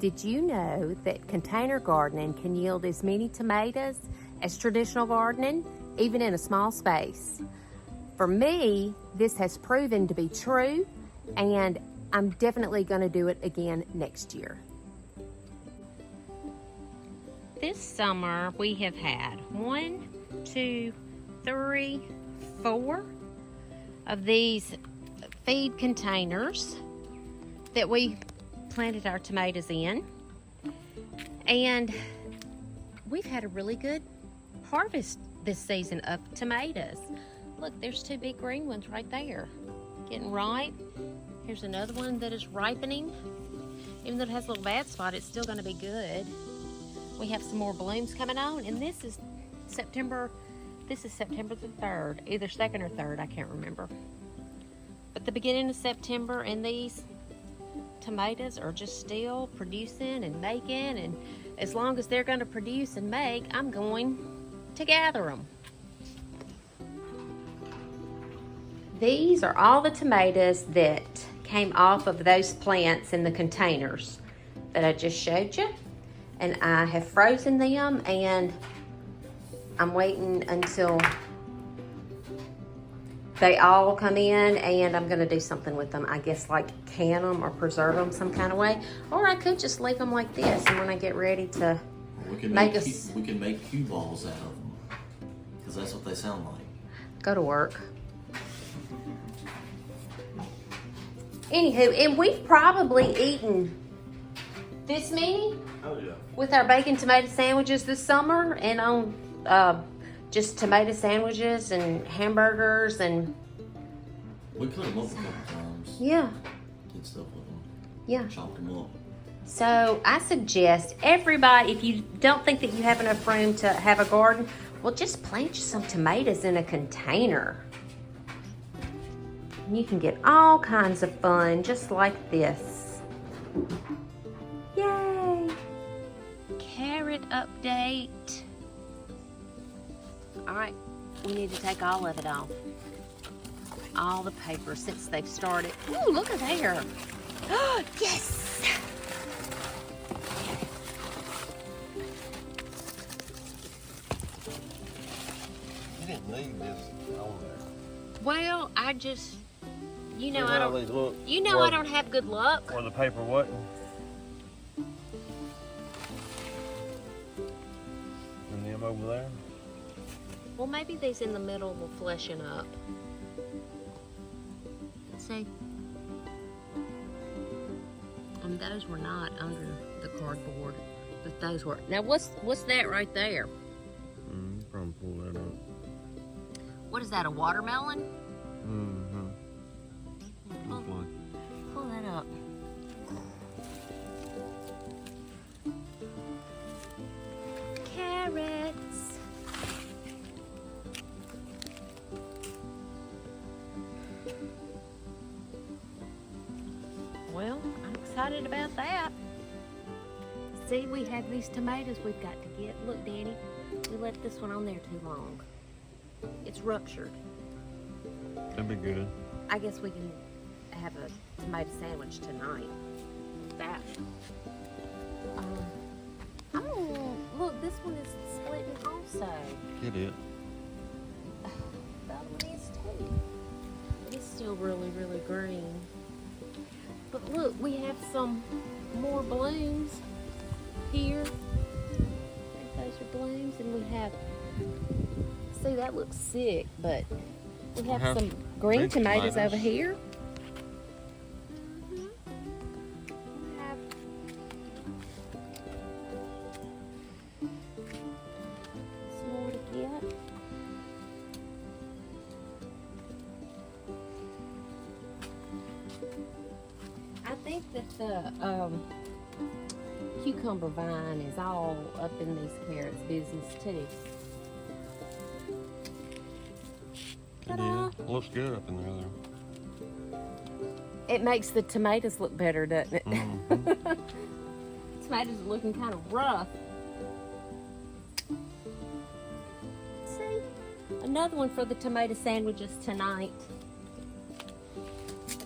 Did you know that container gardening can yield as many tomatoes as traditional gardening, even in a small space? For me, this has proven to be true, and I'm definitely going to do it again next year. This summer we have had 1, 2, 3, 4 of these feed containers that we planted our tomatoes in, and we've had a really good harvest this season of tomatoes. Look, there's 2 big green ones right there, getting ripe. Here's another one that is ripening. Even though it has a little bad spot, it's still going to be good. We have some more blooms coming on, and this is September. This is September the 3rd, either 2nd or 3rd, I can't remember. But the beginning of September, and these tomatoes are just still producing and making, and as long as they're going to produce and make, I'm going to gather them. These are all the tomatoes that came off of those plants in the containers that I just showed you, and I have frozen them, and I'm waiting until they all come in, and I'm gonna do something with them. I guess like can them or preserve them some kind of way. Or I could just leave them like this, and when I get ready to we can make cue balls out of them, because that's what they sound like. Go to work. Anywho, and we've probably eaten this many with our bacon tomato sandwiches this summer, and on just tomato sandwiches and hamburgers, and we cut them up a couple times. Yeah. Did stuff with them. Yeah. Chopped them up. So I suggest everybody, if you don't think that you have enough room to have a garden, well, just plant you some tomatoes in a container. And you can get all kinds of fun just like this. Yay! Carrot update. All right, we need to take all of it off. All the paper since they've started. Ooh, look at there. Yes! You didn't need this on there. Well, I just, you know, See I how don't, these look? you know, I don't have good luck. Where the paper wasn't. And them over there. Well, maybe these in the middle will freshen up. See? And those were not under the cardboard, but those were. Now, what's that right there? Probably pull that up. What is that, a watermelon? Looks like. Pull that up. Carrots. Well, I'm excited about that. See, we have these tomatoes we've got to get. Look, Danny, we left this one on there too long. It's ruptured. That'd be good. I guess we can have a tomato sandwich tonight. That. Oh, look, this one is splitting also. Get it. The other one is too. It's still really, really green. But look, we have some more blooms here. Those are blooms, and we have. See, that looks sick, but we have some green tomatoes over here. We have some more to get. I think that the cucumber vine is all up in these carrots business too. Yeah, looks good up in there. It makes the tomatoes look better, doesn't it? Mm-hmm. Tomatoes are looking kind of rough. See? Another one for the tomato sandwiches tonight.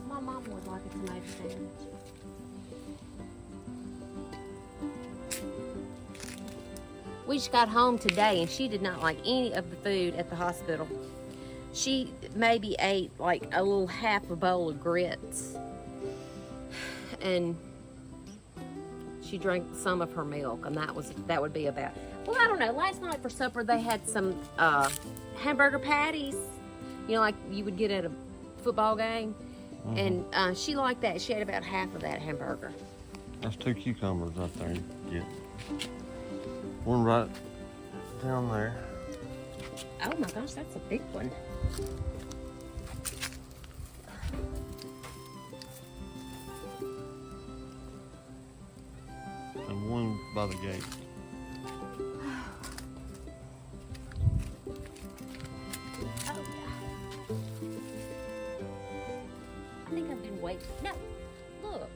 My mom would like a tomato sandwich. We just got home today and she did not like any of the food at the hospital. She maybe ate like a little half a bowl of grits. And she drank some of her milk, and that would be about. Well, I don't know. Last night for supper they had some hamburger patties, you know, like you would get at a football game, and she liked that. She ate about half of that hamburger. That's 2 cucumbers right there. Yeah. One right down there. Oh my gosh, that's a big one. And one by the gate. Oh yeah. I think I've been waiting. No, look.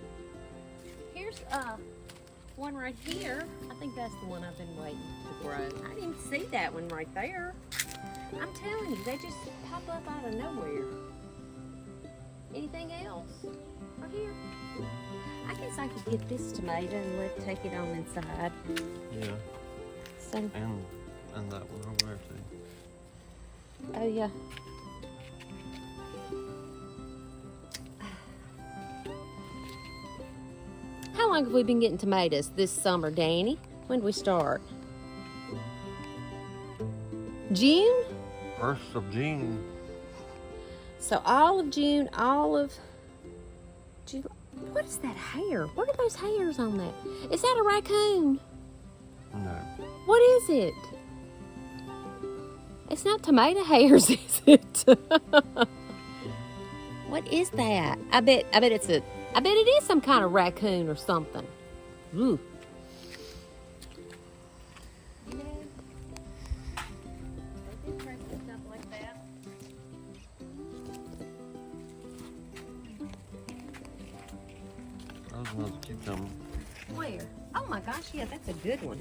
Here's one right here. I think that's the one I've been waiting to grow. I didn't see that one right there. I'm telling you, they just pop up out of nowhere. Anything else? Right here? I guess I could get this tomato and take it on inside. Yeah. So. And that one over there too. Oh yeah. How long have we been getting tomatoes this summer, Danny? When did we start? June? 1st of June. So all of June, all of July. What is that hair? What are those hairs on that? Is that a raccoon? No. What is it? It's not tomato hairs, is it? What is that? I bet it is some kind of raccoon or something. Ooh. You know, they do crazy stuff like that. That was another cucumber. Where? Oh my gosh, yeah, that's a good one.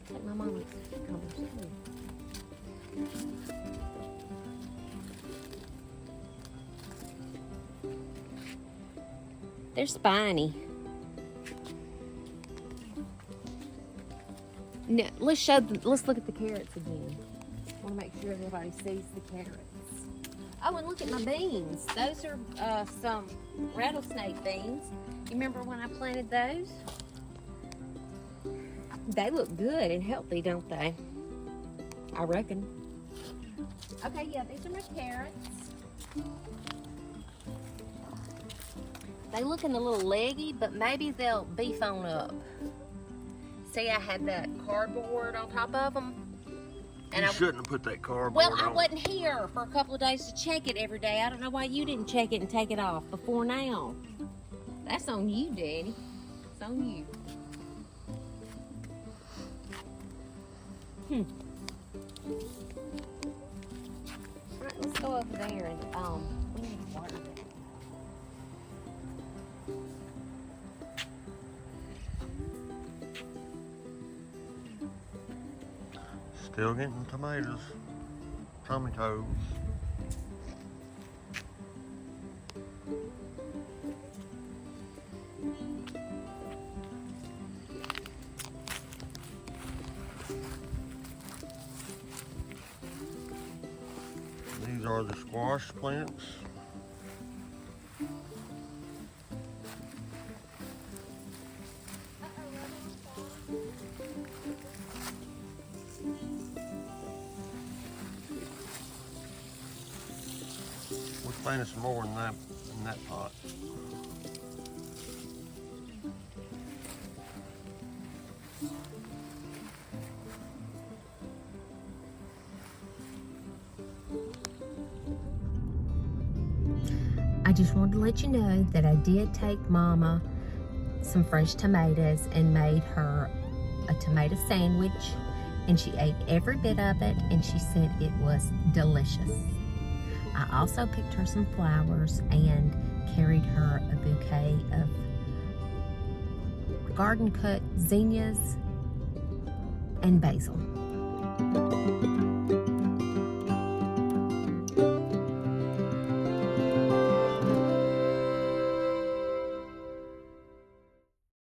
Take my mama's cucumbers too. They're spiny. No, let's look at the carrots again. I want to make sure everybody sees the carrots. Oh, and look at my beans. Those are some rattlesnake beans. You remember when I planted those? They look good and healthy, don't they? I reckon. Okay, yeah, these are my carrots. They looking a little leggy, but maybe they'll beef on up. See, I had that cardboard on top of them. And You shouldn't have put that cardboard well, I on. wasn't here for a couple of days to check it every day. I don't know why you didn't check it and take it off before now. That's on you, Daddy. It's on you. All right, let's go over there and we need to water that. Still getting tomatoes. Tomatoes. These are the squash plants. We're planting some more in that pot. I just wanted to let you know that I did take Mama some fresh tomatoes and made her a tomato sandwich, and she ate every bit of it and she said it was delicious. I also picked her some flowers and carried her a bouquet of garden cut zinnias and basil.